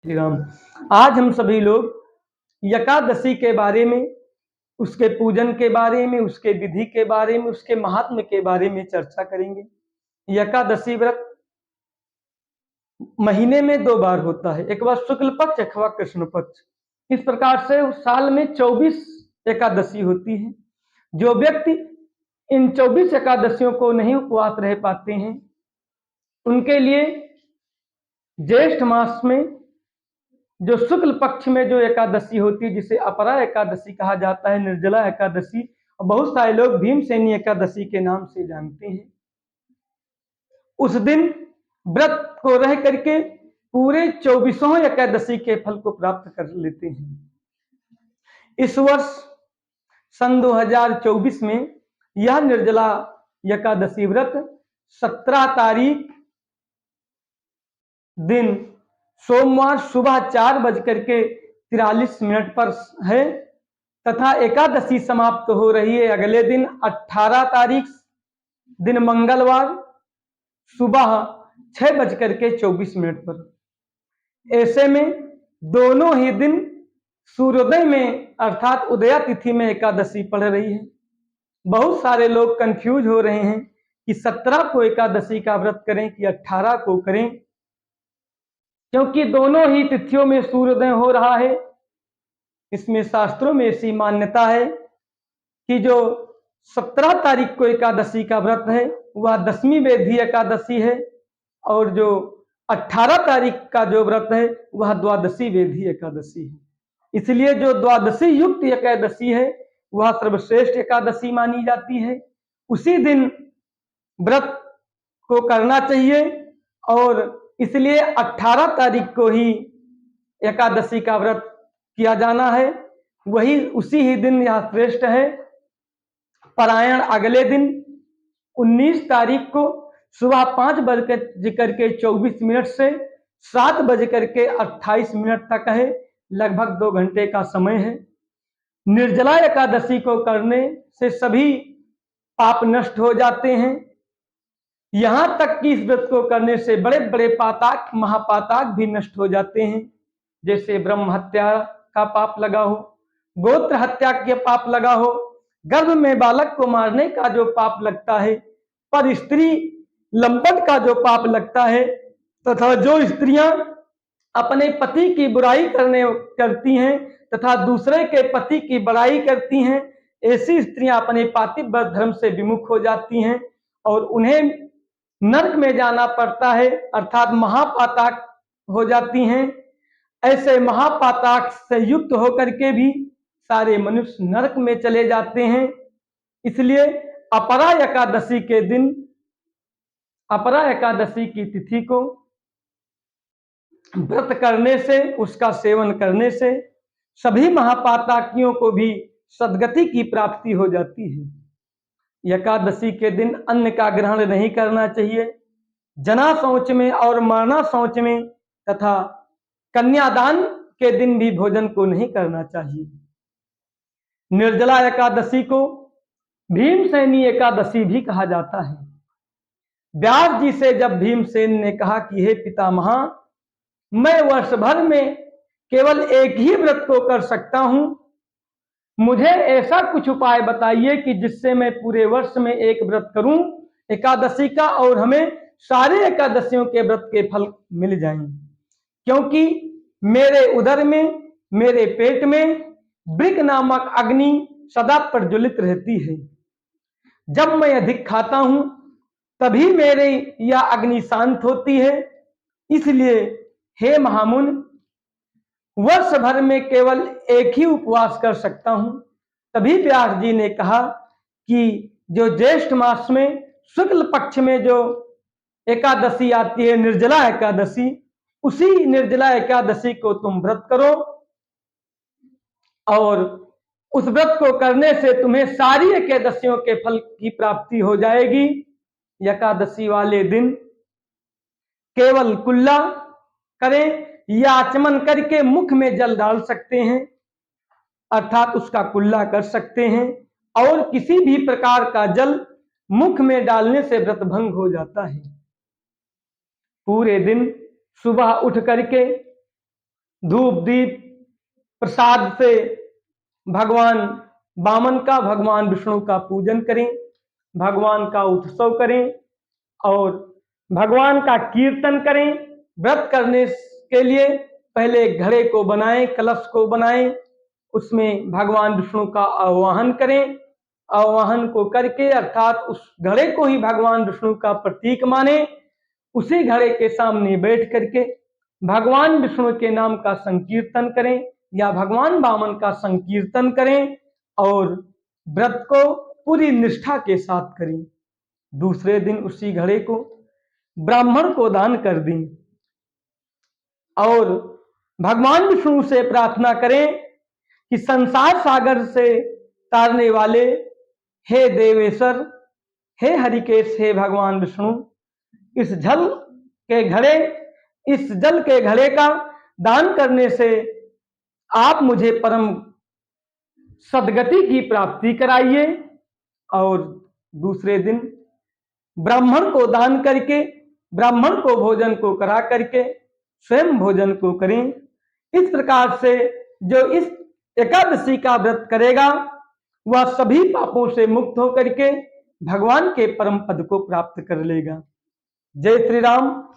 श्री राम। आज हम सभी लोग एकादशी के बारे में, उसके पूजन के बारे में, उसके विधि के बारे में, उसके महात्म्य के बारे में चर्चा करेंगे। एकादशी व्रत महीने में 2 बार होता है, एक बार शुक्ल पक्ष, एक बार कृष्ण पक्ष। इस प्रकार से साल में 24 एकादशी होती है। जो व्यक्ति इन 24 एकादशियों को नहीं उपवास रह पाते हैं, उनके लिए ज्येष्ठ मास में जो शुक्ल पक्ष में जो एकादशी होती है, जिसे अपरा एकादशी कहा जाता है, निर्जला एकादशी, और बहुत सारे लोग भीमसेनी एकादशी के नाम से जानते हैं। उस दिन व्रत को रह करके पूरे 24 एकादशी के फल को प्राप्त कर लेते हैं। इस वर्ष सन 2024 में यह निर्जला एकादशी व्रत 17 तारीख दिन सोमवार सुबह 4:43 पर है तथा एकादशी समाप्त हो रही है अगले दिन 18 तारीख दिन मंगलवार सुबह 6:24 पर। ऐसे में दोनों ही दिन सूर्योदय में अर्थात उदया तिथि में एकादशी पड़ रही है। बहुत सारे लोग कंफ्यूज हो रहे हैं कि 17 को एकादशी का व्रत करें कि 18 को करें, क्योंकि दोनों ही तिथियों में सूर्योदय हो रहा है। इसमें शास्त्रों में ऐसी मान्यता है कि जो 17 तारीख को एकादशी का व्रत है वह 10वीं वेदी एकादशी है, और जो 18 तारीख का जो व्रत है वह द्वादशी वेदी एकादशी है। इसलिए जो द्वादशी युक्त एकादशी है वह सर्वश्रेष्ठ एकादशी मानी जाती है। उसी दिन व्रत को करना चाहिए, और इसलिए 18 तारीख को ही एकादशी का व्रत किया जाना है। वही उसी ही दिन यह श्रेष्ठ है। पारायण अगले दिन 19 तारीख को सुबह 5:24 से 7:28 तक है, लगभग 2 घंटे का समय है। निर्जला एकादशी को करने से सभी पाप नष्ट हो जाते हैं। यहां तक कि इस व्रत को करने से बड़े बड़े पातक, महापातक भी नष्ट हो जाते हैं, जैसे ब्रह्म हत्या का पाप लगा हो, गोत्र हत्या के पाप लगा हो, गर्भ में बालक को मारने का जो पाप लगता है, पर स्त्री लंपट का जो पाप लगता है, तथा जो स्त्रियां अपने पति की बुराई करती हैं तथा दूसरे के पति की बड़ाई करती हैं, ऐसी स्त्रियां अपने पातिव्रत धर्म से विमुख हो जाती हैं और उन्हें नरक में जाना पड़ता है, अर्थात महापातक हो जाती हैं। ऐसे महापातक से युक्त होकर के भी सारे मनुष्य नरक में चले जाते हैं। इसलिए अपरा एकादशी के दिन, अपरा एकादशी की तिथि को व्रत करने से, उसका सेवन करने से सभी महापातकियों को भी सद्गति की प्राप्ति हो जाती है। एकादशी के दिन अन्न का ग्रहण नहीं करना चाहिए। जना शौच में और मरना शौच में तथा कन्यादान के दिन भी भोजन को नहीं करना चाहिए। निर्जला एकादशी को भीमसेनी एकादशी भी कहा जाता है। व्यास जी से जब भीमसेन ने कहा कि हे पितामह, मैं वर्ष भर में केवल एक ही व्रत को कर सकता हूं, मुझे ऐसा कुछ उपाय बताइए कि जिससे मैं पूरे वर्ष में एक व्रत करूं एकादशी का, और हमें सारे एकादशियों के व्रत के फल मिल जाएं, क्योंकि मेरे उदर में, मेरे पेट में वृक नामक अग्नि सदा प्रज्वलित रहती है। जब मैं अधिक खाता हूं तभी मेरी यह अग्नि शांत होती है। इसलिए हे महामुन, वर्ष भर में केवल एक ही उपवास कर सकता हूं। तभी व्यास जी ने कहा कि जो ज्येष्ठ मास में शुक्ल पक्ष में जो एकादशी आती है, निर्जला एकादशी, उसी निर्जला एकादशी को तुम व्रत करो, और उस व्रत को करने से तुम्हें सारी एकादशियों के फल की प्राप्ति हो जाएगी। एकादशी वाले दिन केवल कुल्ला करें या आचमन करके मुख में जल डाल सकते हैं, अर्थात उसका कुल्ला कर सकते हैं, और किसी भी प्रकार का जल मुख में डालने से व्रत भंग हो जाता है। पूरे दिन सुबह उठ करके धूप दीप प्रसाद से भगवान वामन का, भगवान विष्णु का पूजन करें, भगवान का उत्सव करें और भगवान का कीर्तन करें। व्रत करने के लिए पहले घड़े को बनाएं, कलश को बनाएं, उसमें भगवान विष्णु का आवाहन करें। आवाहन को करके अर्थात उस घड़े को ही भगवान विष्णु का प्रतीक माने। उसी घड़े के सामने बैठ करके भगवान विष्णु के नाम का संकीर्तन करें या भगवान वामन का संकीर्तन करें और व्रत को पूरी निष्ठा के साथ करें। दूसरे दिन उसी घड़े को ब्राह्मण को दान कर दें और भगवान विष्णु से प्रार्थना करें कि संसार सागर से तारने वाले हे देवेश्वर, हे हरिकेश, हे भगवान विष्णु, इस जल के घड़े का दान करने से आप मुझे परम सदगति की प्राप्ति कराइए। और दूसरे दिन ब्राह्मण को दान करके, ब्राह्मण को भोजन को करा करके स्वयं भोजन को करें। इस प्रकार से जो इस एकादशी का व्रत करेगा वह सभी पापों से मुक्त होकर के भगवान के परम पद को प्राप्त कर लेगा। जय श्री राम।